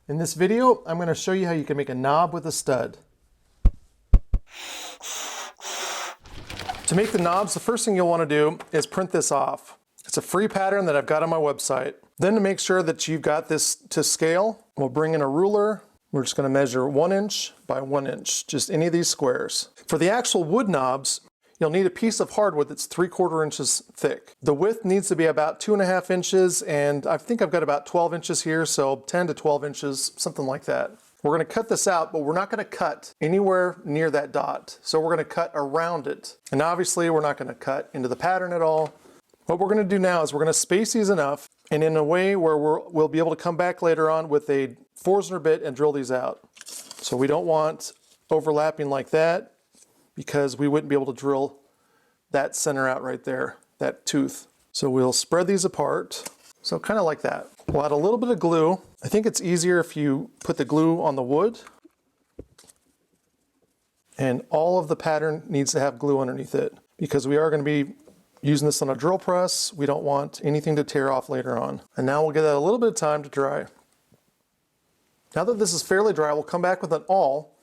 In this video, I'm going to show you how you can make a knob with a stud. To make the knobs, the first thing you'll want to do is print this off. It's a free pattern that I've got on my website. Then to make sure that you've got this to scale, we'll bring in a ruler. We're just going to measure 1 inch by 1 inch, just any of these squares. For the actual wood knobs, you'll need a piece of hardwood that's 3/4 inches thick. The width needs to be about 2.5 inches, and I think I've got about 12 inches here, so 10 to 12 inches, something like that. We're going to cut this out, but we're not going to cut anywhere near that dot. So we're going to cut around it. And obviously we're not going to cut into the pattern at all. What we're going to do now is we're going to space these enough and in a way where we'll be able to come back later on with a Forstner bit and drill these out. So we don't want overlapping like that because we wouldn't be able to drill that center out right there, that tooth. So we'll spread these apart. So kind of like that. We'll add a little bit of glue. I think it's easier if you put the glue on the wood. And all of the pattern needs to have glue underneath it because we are going to be using this on a drill press. We don't want anything to tear off later on. And now we'll give that a little bit of time to dry. Now that this is fairly dry, we'll come back with an awl.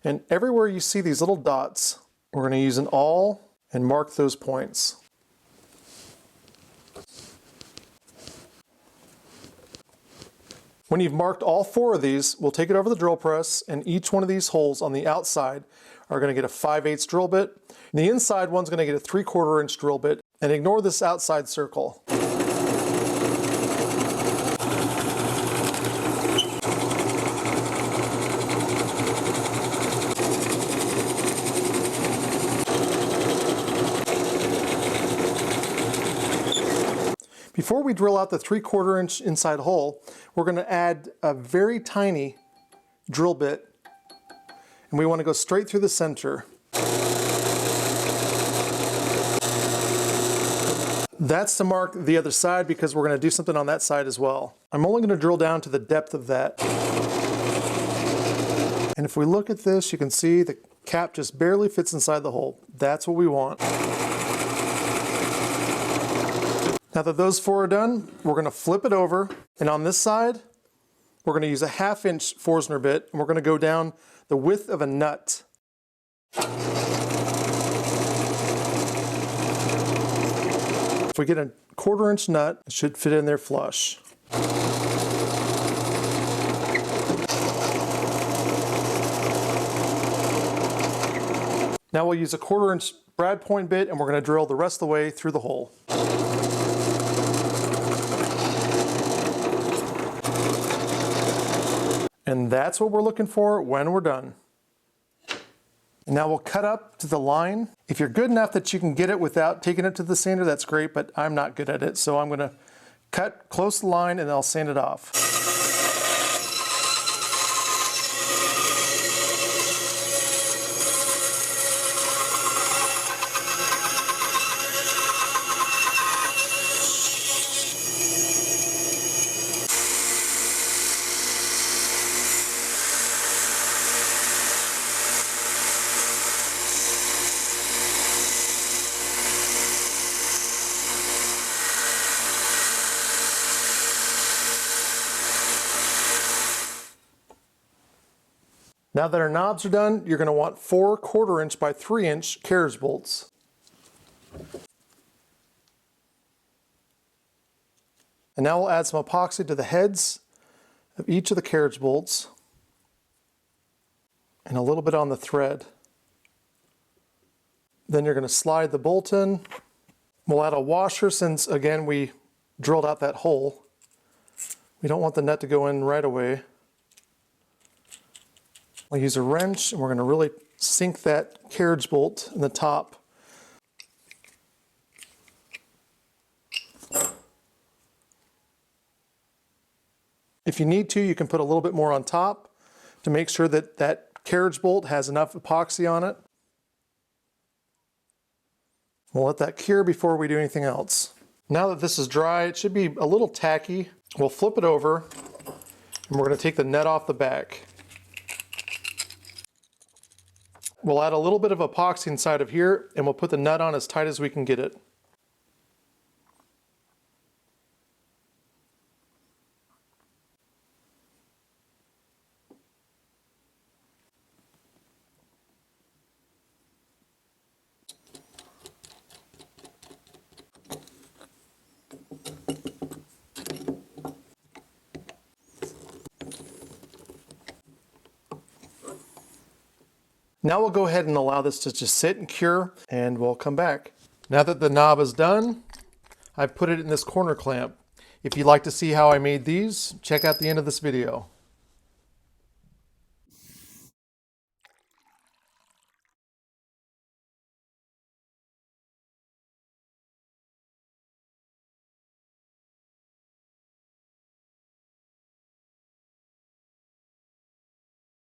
And everywhere you see these little dots, we're going to use an awl and mark those points. When you've marked all 4 of these, we'll take it over the drill press, and each one of these holes on the outside are going to get a 5/8 drill bit. And the inside one's going to get a 3/4 inch drill bit. And ignore this outside circle. Before we drill out the 3/4 inch inside hole, we're going to add a very tiny drill bit, and we want to go straight through the center. That's to mark the other side because we're going to do something on that side as well. I'm only going to drill down to the depth of that. And if we look at this, you can see the cap just barely fits inside the hole. That's what we want. Now that those 4 are done, we're going to flip it over, and on this side, we're going to use a 1/2 inch Forstner bit, and we're going to go down the width of a nut. If we get a 1/4 inch nut, it should fit in there flush. Now we'll use a 1/4 inch brad point bit, and we're going to drill the rest of the way through the hole. And that's what we're looking for when we're done. And now we'll cut up to the line. If you're good enough that you can get it without taking it to the sander, that's great, but I'm not good at it. So I'm going to cut close to the line and I'll sand it off. Now that our knobs are done, you're going to want 4 1/4 inch by 3 inch carriage bolts. And now we'll add some epoxy to the heads of each of the carriage bolts and a little bit on the thread. Then you're going to slide the bolt in. We'll add a washer since, again, we drilled out that hole. We don't want the nut to go in right away. We'll use a wrench, and we're going to really sink that carriage bolt in the top. If you need to, you can put a little bit more on top to make sure that that carriage bolt has enough epoxy on it. We'll let that cure before we do anything else. Now that this is dry, it should be a little tacky. We'll flip it over, and we're going to take the nut off the back. We'll add a little bit of epoxy inside of here, and we'll put the nut on as tight as we can get it. Now we'll go ahead and allow this to just sit and cure, and we'll come back. Now that the knob is done, I've put it in this corner clamp. If you'd like to see how I made these, check out the end of this video.